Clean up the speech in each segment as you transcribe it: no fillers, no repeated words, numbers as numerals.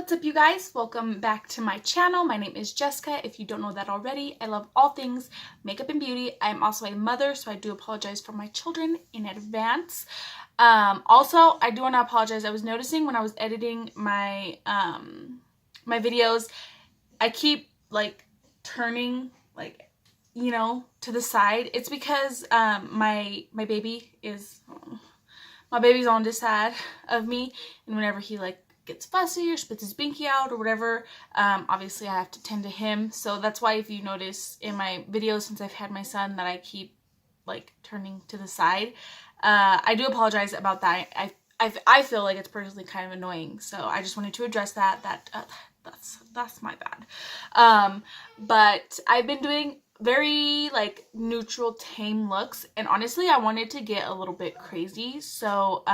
What's up, you guys? Welcome back to my channel. My name is Jessica. If you don't know that already, I love all things makeup and beauty. I'm also a mother, so I do apologize for my children in advance. Also, I do want to apologize. I was noticing when I was editing my my videos, I keep like turning to the side. It's because my baby's on this side of me, and whenever he gets fussy or spits his binky out or whatever, obviously I have to tend to him. So that's why if you notice in my videos since I've had my son that I keep turning to the side, I do apologize about that. I feel like it's personally kind of annoying, so I just wanted to address that. That's my bad. But I've been doing very neutral, tame looks, and honestly I wanted to get a little bit crazy, so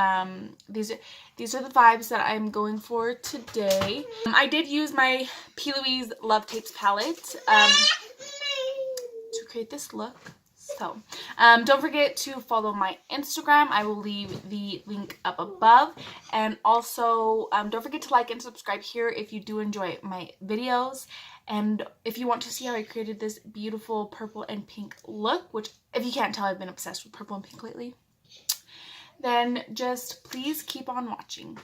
these are the vibes that I'm going for today. I did use my P.Louise Love Tapes palette to create this look. So don't forget to follow my Instagram. I will leave the link up above, and also don't forget to like and subscribe here if you do enjoy my videos. And if you want to see how I created this beautiful purple and pink look, which if you can't tell, I've been obsessed with purple and pink lately, then just please keep on watching.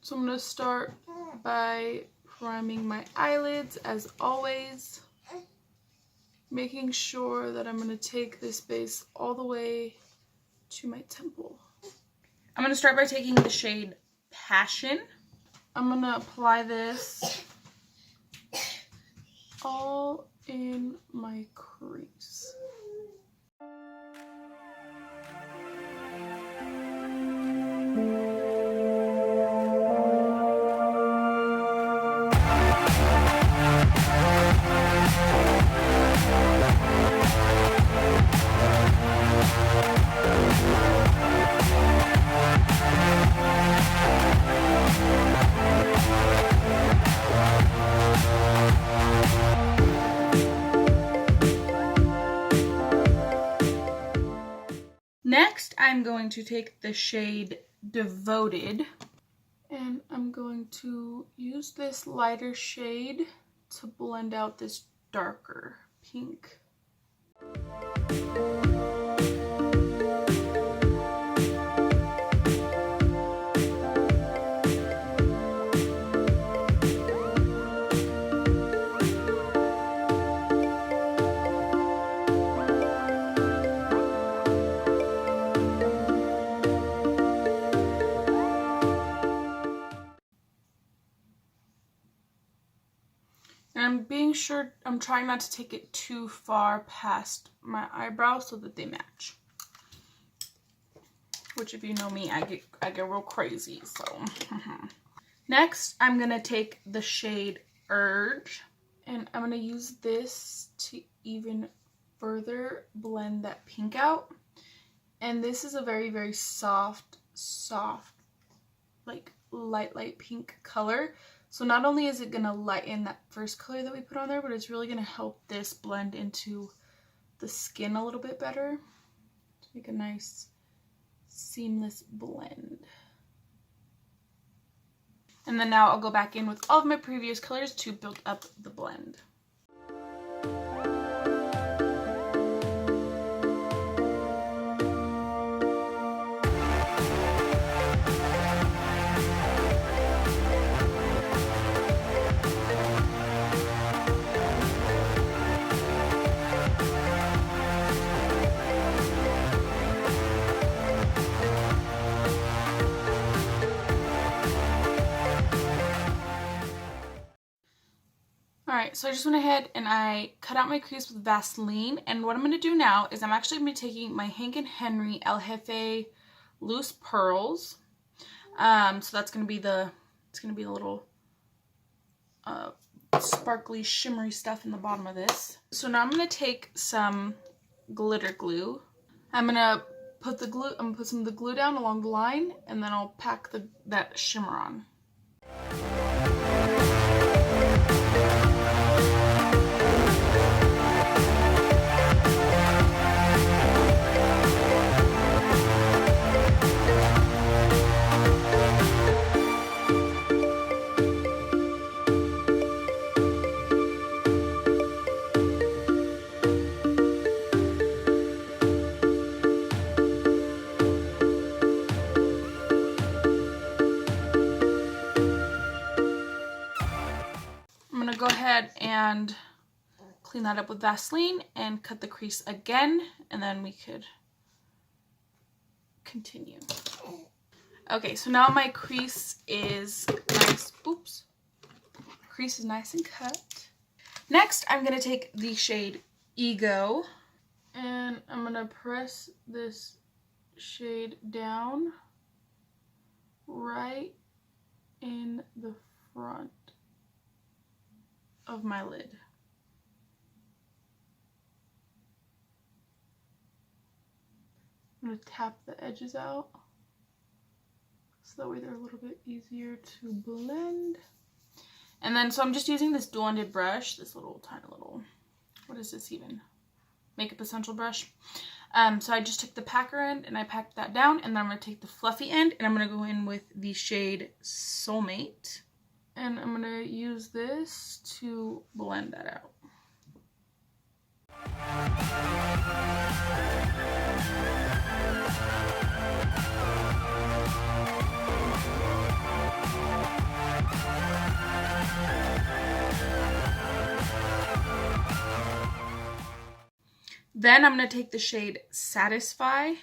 So I'm going to start by priming my eyelids as always, making sure that I'm going to take this base all the way to my temple. I'm going to start by taking the shade Passion. I'm going to apply this all in my crease. Next, I'm going to take the shade Devoted, and I'm going to use this lighter shade to blend out this darker pink. I'm trying not to take it too far past my eyebrows so that they match. Which, if you know me, I get real crazy, so. Next, I'm gonna take the shade Urge, and I'm gonna use this to even further blend that pink out. And this is a very, very soft, light pink color. So not only is it going to lighten that first color that we put on there, but it's really going to help this blend into the skin a little bit better to make a nice seamless blend. And then now I'll go back in with all of my previous colors to build up the blend. Alright, so I just went ahead and I cut out my crease with Vaseline, and what I'm going to do now is I'm actually going to be taking my Hank & Henry El Jefe Loose Pearls. So that's going to be the little sparkly, shimmery stuff in the bottom of this. So now I'm going to take some glitter glue. I'm going to put some of the glue down along the line, and then I'll pack that shimmer on. and clean that up with Vaseline and cut the crease again, and then we could continue. Okay, so now my crease is nice. Oops. Crease is nice and cut. Next, I'm going to take the shade Ego, and I'm going to press this shade down right in the front of my lid. I'm going to tap the edges out so that way they're a little bit easier to blend. And then, so I'm just using this dual-ended brush, this little tiny little, what is this even? Makeup Essential brush. So I just took the packer end and I packed that down, and then I'm going to take the fluffy end and I'm going to go in with the shade Soulmate. And I'm going to use this to blend that out. Then I'm going to take the shade Satisfy,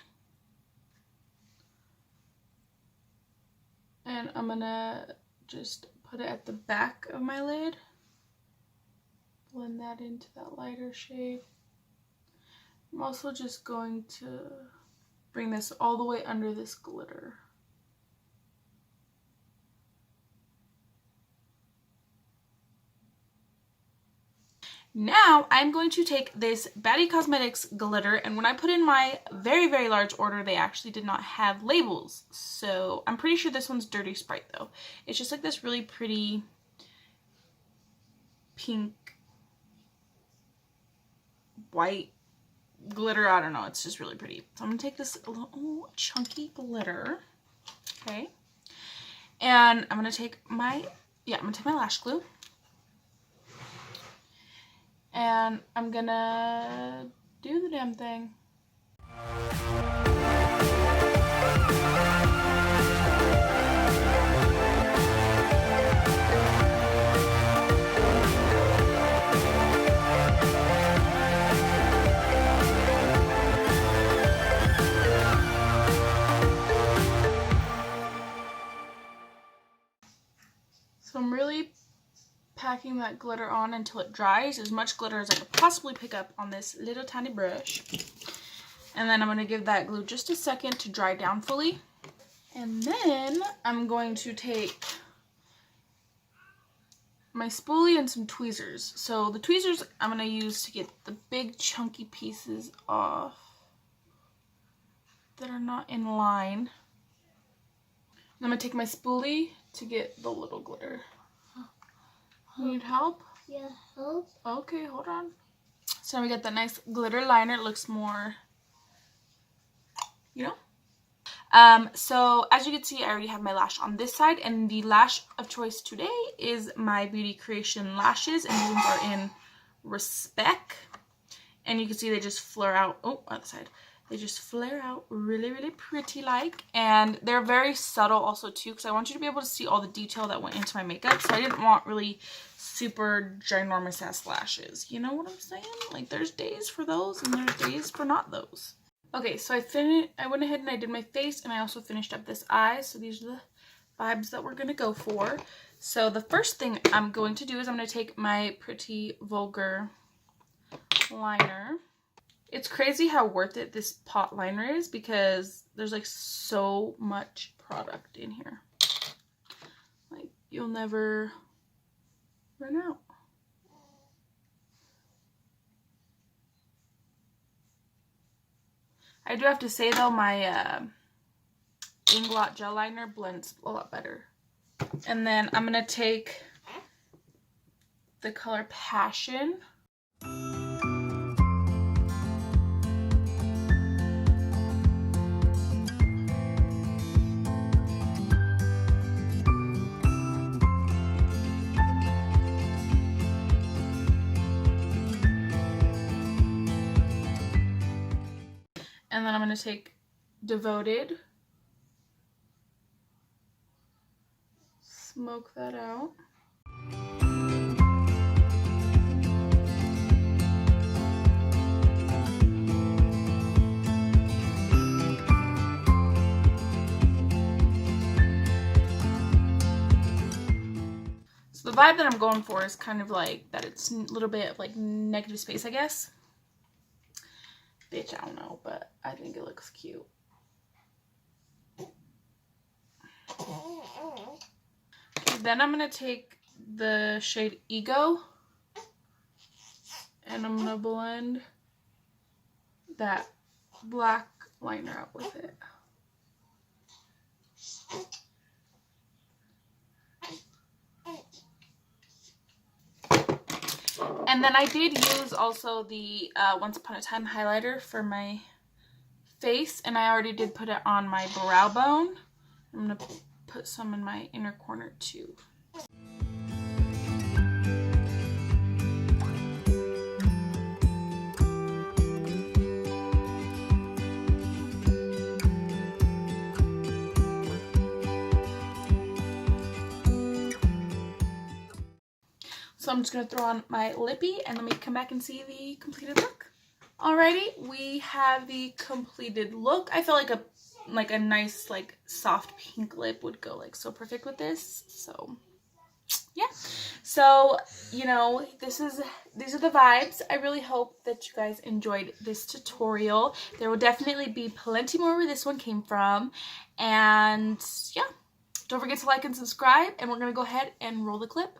and I'm going to just put it at the back of my lid. Blend that into that lighter shade. I'm also just going to bring this all the way under this glitter. Now I'm going to take this Baddie Cosmetics glitter, and when I put in my very, very large order, they actually did not have labels. So I'm pretty sure this one's Dirty Sprite though. It's just like this really pretty pink, white glitter. I don't know, it's just really pretty. So I'm gonna take this little chunky glitter, okay, and I'm gonna take my lash glue. And I'm gonna do the damn thing. So I'm really packing that glitter on until it dries, as much glitter as I could possibly pick up on this little tiny brush. And then I'm going to give that glue just a second to dry down fully. And then I'm going to take my spoolie and some tweezers. So the tweezers I'm going to use to get the big chunky pieces off that are not in line. And I'm going to take my spoolie to get the little glitter. Need help? Yeah, help. Okay, hold on. So now we got that nice glitter liner. It looks more, you know? So as you can see, I already have my lash on this side, and the lash of choice today is my Beauty Creation lashes, and these ones are in Respect. And you can see they just flare out. Oh, other side. They just flare out really, really pretty like. And they're very subtle also too, because I want you to be able to see all the detail that went into my makeup. So I didn't want really super ginormous ass lashes. You know what I'm saying? Like, there's days for those and there's days for not those. Okay, so I went ahead and I did my face, and I also finished up this eye. So these are the vibes that we're going to go for. So the first thing I'm going to do is I'm going to take my Pretty Vulgar liner. It's crazy how worth it this pot liner is, because there's like so much product in here. Like, you'll never run out. I do have to say though, my Inglot gel liner blends a lot better. And then I'm going to take the color Passion. And then I'm going to take Devoted, smoke that out. vibe that I'm going for is kind of like that it's a little bit of like negative space, I guess. Bitch, I don't know, but I think it looks cute. Okay, then I'm going to take the shade Ego and I'm going to blend that black liner out with it. And then I did use also the Once Upon a Time highlighter for my face, and I already did put it on my brow bone. I'm going to put some in my inner corner too. So I'm just going to throw on my lippy and let me come back and see the completed look. Alrighty, we have the completed look. I feel like a nice like soft pink lip would go like so perfect with this. So yeah. So, you know, these are the vibes. I really hope that you guys enjoyed this tutorial. There will definitely be plenty more where this one came from. And yeah, don't forget to like and subscribe, and we're going to go ahead and roll the clip.